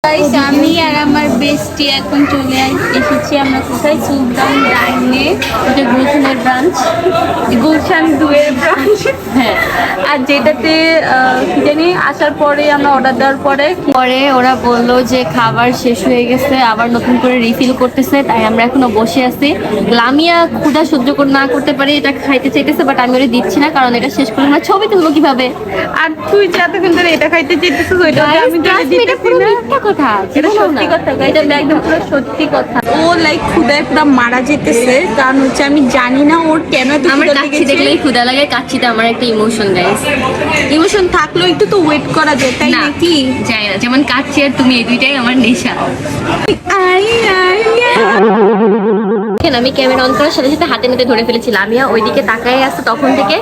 Guys আমি আর আমার বেস্টি এখন চলে এসেছি আমরা কোথায় সুলতান ডাইনে, এটা গুলশানের ব্রাঞ্চ, গুলশান 2 এর ব্রাঞ্চ। হ্যাঁ, আর যেটাতে কি জানি আসার পরে আমরা অর্ডার দেওয়ার পরে ওরা বললো যে খাবার শেষ হয়ে গেছে, আবার নতুন করে রিফিল করতেছে, তাই আমরা এখনো বসে আছি। লামিয়া ক্ষুধা সহ্য না করতে পারি, এটা খাইতে চাইতেছে, বাট আমি ওরা দিচ্ছি না, কারণ এটা শেষ করে আমরা ছবি তুলবো কিভাবে। আর তুই যে এতক্ষণ ধরে এটা খাইতে চাইতেছিস ওইটা আমি তোকে দিতেছি না। কথা, এটা সত্যি কথা, এটা একদম পুরো সত্যি কথা। ও লাইক ক্ষুধায় পুরো মারা যেতেছে, কারণ হচ্ছে আমি জানি না ওর কেন এত আমার ক্ষুধা কাচ্চি লেগেছে। দেখলেই ক্ষুধা লাগে, কাচ্চিতে আমার একটা ইমোশন গাইস। ইমোশন থাকলেও একটু তো ওয়েট করা যায়, তাই না নাকি? যাই না, যেমন কাচ্চি আর তুমি এই দুইটাই আমার নেশা। আমি ক্যামেরা অন করার সাথে সাথে হাতে নাতে ধরে ফেলেছি। লামিয়া ওইদিকে তাকায় আছে তখন থেকে,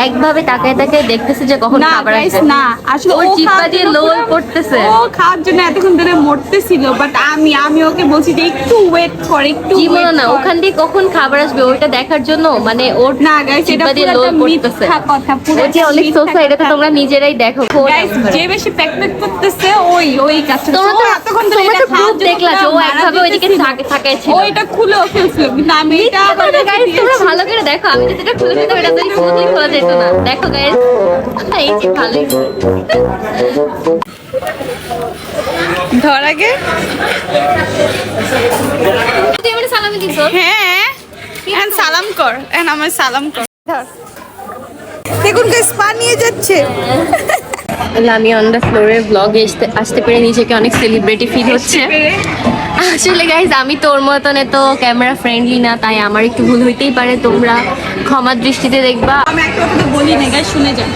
একভাবে তাকায় দেখতেছে যে কখন না খাবার গাইস, আসবে। না আসলে ওর ও জিহ্বা খাওয়ার দিয়ে জন্য লোল পড়তেছে। ও খাওয়ার জন্য এতক্ষণ ধরে মরতেছিল, বাট আমি ওকে বলছি যে একটু ওয়েট কর, একটু কি বলো wait না, কর। ওখান দিয়ে কখন খাবার আসবে ওইটা দেখার জন্য, মানে ওর না গাইস, এটা জিহ্বা দিয়ে পুরো লোল একটা পড়তেছে। মিথ্যা কথা, পুরো ওই যে অনেক সোসা, এটা তো তোমরা নিজেরাই দেখো। গাইস যে বেশি প্যাকপ্যাক করতেছে ওই কাজটা। তোমরা তো এতক্ষণ ধরে তোমরা এটা তো খাওয়ার proof জন্য দেখলা যে ও মারা একভাবে ওইদিকে যেতেছিল। তাকায় ছিল। ও এটা খুলেও ফেলছিল, কিন্তু আমি এটা আবার গাইস তোমরা ভালো করে দেখো, আমি যদি এটা খুলে দিতাম এটা তো স্মুথলি খোলা যেত না। দেখো গাইস, এই যে ভালোই ধর আগে। তুই আমাকে সালামি দিছো। হ্যাঁ, এন্ড সালাম কর, এন্ড আমার সালাম কর। ধর, দেখুন গাইস পা নিয়ে যাচ্ছে। লামি অন দ্য ফ্লোরে ব্লগে আসতে পেরে নিজেকে অনেক সেলিব্রিটি ফিল হচ্ছে। আসলে গাইজ আমি তোর মতন এত ক্যামেরা ফ্রেন্ডলি না, তাই আমার একটু ভুল হইতেই পারে, তোমরা ক্ষমার দৃষ্টিতে দেখবা। আমি একটা কথা তো বলি না গাইস, শুনে যান।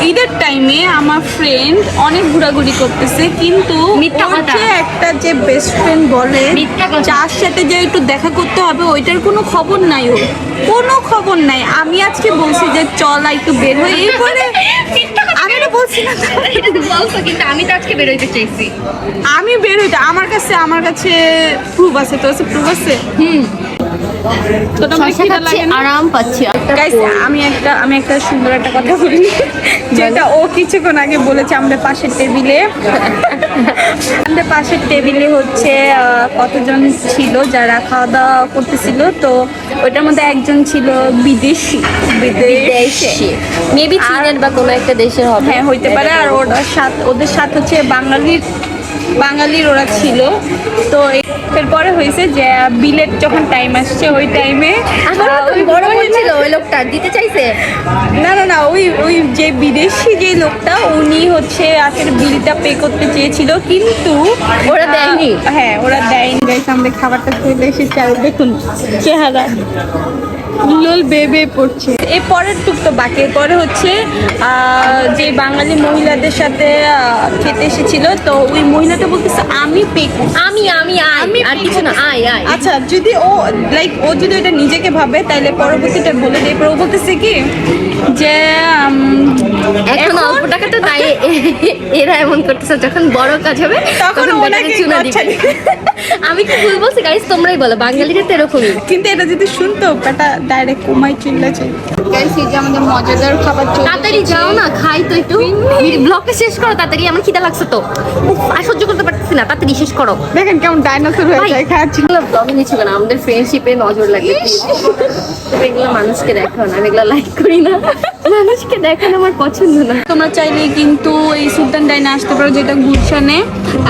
ঈদের টাইমে আমার ফ্রেন্ড অনেক ঘোরাঘুরি করতেছে, কিন্তু মিথ্যা ওর কথা। যে একটা যে বেস্ট ফ্রেন্ড বলে মিথ্যা কথা। যার সাথে যে একটু দেখা করতে হবে, ওইটার কোনো খবর নাই, ওর কোনো খবর নাই। আমি আজকে বলছি যে চল একটু বের হই, এরপরে আমি এটা বলছি না। এটা তো বলছো, কিন্তু আমি তো আজকে বেরোইতে চাইছি। আমি বের হইতে, আমার কাছে প্রুফ আছে, তোর কাছে প্রুফ আছে? তোর আমার শসা খিদা খাচ্ছি, লাগে না? আরাম পাচ্ছি। গাইস আমি একটা সুন্দর একটা কথা বলি, যেটা ও কিছুক্ষণ আগে বলেছে আমাদের পাশের টেবিলে হচ্ছে কতজন ছিল যারা খাওয়া দাওয়া করতেছিল, তো ওইটার মধ্যে একজন ছিল বিদেশি। মেবি চীনের বা কোনো একটা দেশের হবে। হ্যাঁ হইতে পারে। আর ওদের সাথে হচ্ছে বাঙালির ওরা ছিল। তো এরপরে হয়েছে যে বিলের যখন টাইম আসছে, ওই টাইমে বড় ছিল ওই লোকটা দিতে চাইছে। না ওই যে বিদেশি যে লোকটা, উনি হচ্ছে আসলে বিলটা পে করতে চেয়েছিল, কিন্তু ওরা দেয়নি। হ্যাঁ ওরা দেয়নি। গাইস আমরা খাবারটা চলে এসেছে, আর দেখুন চেহারা লোল বেবে পড়ছে। এর পরের টুক তো বাকি। এরপরে হচ্ছে যে বাঙালি মহিলাদের সাথে খেতে এসেছিল, তো ওই মহিলাটা বলতেছে আমি পে করছি। আমি আর কিছু না, আয় আচ্ছা, যদি ও যদি ওটা নিজেকে ভাবে, তাহলে পরবর্তীটা বলে দেয়। ও বলতেছে কি যে এখন অল্প টাকা তো তাই এরা এমন করতেছে, যখন বড় কাজ হবে তখন তখন ওনাকে বেটারে চুনা দিবে। আমি কি ভুল বলছি গাইস? তোমরাই বলো, বাঙালিরা তো এরকমই। কিন্তু এটা যদি শুনতো বেটা ডাইরেক্ট কোমায় চিল্লাছে। গাইস এই যে আমাদের মজাদার খাবার চলছে। তাড়াতাড়ি যাও না, খাই তো একটু। ব্লগটা শেষ করো তাড়াতাড়ি, আমার খিদা লাগছে তো। আর সহ্য করতে পারতেছি না, তাড়াতাড়ি শেষ করো। দেখেন কেমন ডাইনোসর হয়ে যায় খাচ্ছি। ব্লগে নিচ্ছ কেন? আমাদের ফ্রেন্ডশিপে নজর লাগে। এগুলো মানুষকে দেখাও না, আমি এগুলো লাইক করি না। মানুষকে দেখানো আমার পছন্দ না। তোমরা চাইলে কিন্তু এই সুলতান ডাইনে আসতে পারো, যেটা গুলশানে।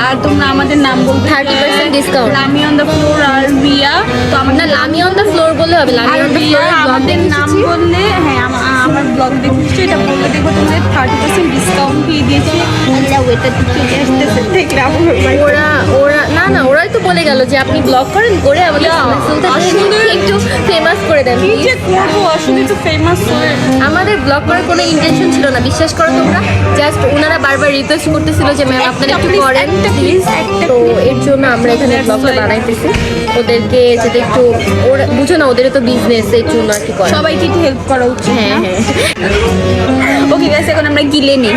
আর তোমরা আমাদের নাম বলতে 30% ডিসকাউন্ট। লামি অন দ্য ফ্লোর আর রিয়া। তো না, আমাদের লামি অন দ্য ফ্লোর বললে হবে। লামি আর অন দ্য রিয়া ফ্লোর আমাদের নাম বললে, হ্যাঁ আমার ব্লগ দেখছো, এটা বললে দেখবো তোমাদের 30% ডিসকাউন্ট দিয়ে দিয়েছি। ওয়েটার চলে আসতেছে, দেখলাম ওরা না ওরাই তো বলে গেল যে আপনি ব্লগ করেন, করে আমাদের আসলে একটু ফেমাস করে দেন। কি যে করবো, আসলে একটু ফেমাস হয়ে। আমাদের ব্লগ করার কোনো ইন্টেনশন ছিল না, বিশ্বাস করো তোমরা। জাস্ট ওনারা বারবার রিকোয়েস্ট করতেছিল যে ম্যাম আপনারা একটু করেন প্লিজ। তো এর জন্য আমরা এখানে ব্লগটা বানাইতেছি ওদেরকে, যাতে একটু ওরা বুঝো না, ওদের তো বিজনেস, এর জন্য আর কি করে। সবাইকে একটু হেল্প করা উচিত। হ্যাঁ। ওকে গাইস, এখন আমরা গিলে নিই।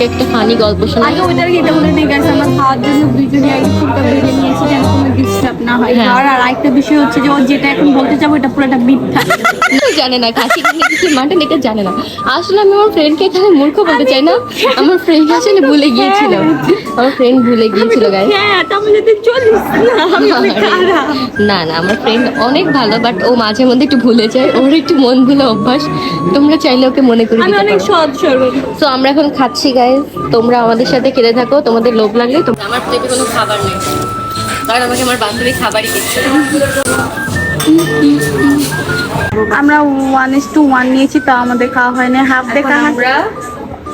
একটা ফানি গল্প শোনাই। আগে ওইটার এটা বলে দিই গাইস, আমরা খাওয়ার জন্য দুইজনে আগে ফুলটা বেড়ে নিয়েছি, যেন কোনো ডিস্টার্ব না হয় হ্যাঁ। আর আরেকটা বিষয় হচ্ছে যে ও যেটা এখন বলতে যাবো এটা পুরোটা মিথ্যা। জানে না খাসি কি মাটন এটা জানে না। আসলে আমি আমার ফ্রেন্ডকে এখানে মূর্খ বলতে চাই না, আমার ফ্রেন্ড আসলে ভুলে গিয়েছিল, আমার ফ্রেন্ড ভুলে গিয়েছিল গাইস। হ্যাঁ তা আমি যদি চলিস না আমি অনেক খারাপ। না না আমার ফ্রেন্ড অনেক ভালো, বাট ও মাঝে মধ্যে একটু ভুলে যায়, ওর একটু মন ভুলে অভ্যাস। তোমরা চাইলে ওকে মনে করে আমি দিতে অনেক পারো। সহজ সরল। তো আমরা এখন খাচ্ছি গাইস, তোমরা আমাদের সাথে খেতে থাকো, তোমাদের লোভ লাগলে তোমরা। আমার প্লেটে কোনো খাবার নেই, কারণ আমাকে আমার বান্ধবী খাবারই দিচ্ছে। আমরা 1:1 নিয়েছি তো আমাদের খাওয়া হয় না, হাফ এখন দেখা আমরা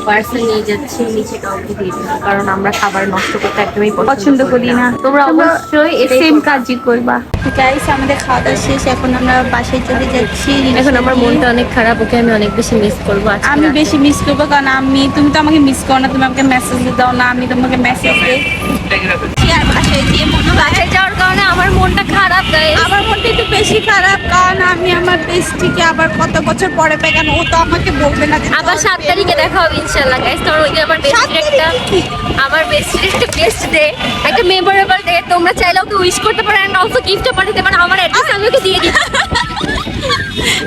পার্সেল নিয়ে যাচ্ছি নিচে, কাউকে দিয়ে দেবো, কারণ আমরা খাবার নষ্ট করতে একদমই পছন্দ করি না। তোমরা অবশ্যই এটাই সেম করবে। কাজই করবা। গাইস আমাদের খাওয়া দাওয়া শেষ, এখন আমরা বাসায় চলে যাচ্ছি। এখন আমার মনটা অনেক খারাপ, ওকে আমি অনেক বেশি মিস করবো আজকে আমি রাতে। বেশি মিস করবো, কারণ তুমি তো আমাকে মিস করো না, তুমি আমাকে মেসেজ দাও না, আমি তোমাকে মেসেজ দিই। আর বাসায় গিয়ে মনে হয় বাসায় যাওয়ার কারণে আমার মনটা খারাপ গাইস। আমার মনটা একটু বেশি খারাপ, কারণ আমি আমার বেস্টিকে আবার কত বছর পরে পাই, কারণ ও তো আমাকে বলবে না যে আবার 7 তারিখে দেখা হবে ইনশাআল্লাহ গাইস। তোমরা ওই দিন আমার বেস্টির একটা বেস্ট ডে, একটা মেমোরেবল ডে। তোমরা চাইলে ওকে উইশ করতে পারো এন্ড অলসো গিফটও পাঠাতে পারো। আমার অ্যাড্রেস আমি ওকে দিয়ে দিই।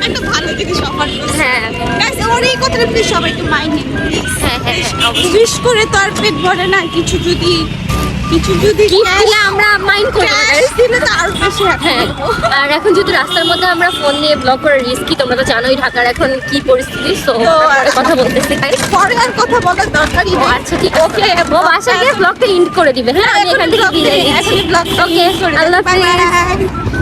একটা ভালো জিনিস অফার করছে। হ্যাঁ গাইস ওর এই কথাটা প্লিজ সবাই একটু মাইন্ড নিন প্লিজ। হ্যাঁ হ্যাঁ অবশ্যই। উইশ করে তো আর পেট ভরে না, কিছু যদি গিফট দিলে আমরা মাইন্ড করি না guys। দিলে তো আরো বেশি হ্যাঁ, আর এখন যেহেতু রাস্তার মধ্যে আমরা ফোন নিয়ে ব্লগ করা রিস্কি, তোমরা তো জানোই ঢাকার এখন কি পরিস্থিতি। সো কথা বলতেছি guys। পরে আর কথা বলার দরকারই ও নেই। আচ্ছা ঠিক আছে, ও বাসায় গিয়ে ব্লগটা এন্ড করে দিবে। হ্যাঁ আমি এখান থেকে বিদায় নিচ্ছি। এখন ব্লগ ওকে আল্লাহ হাফেজ। বাই।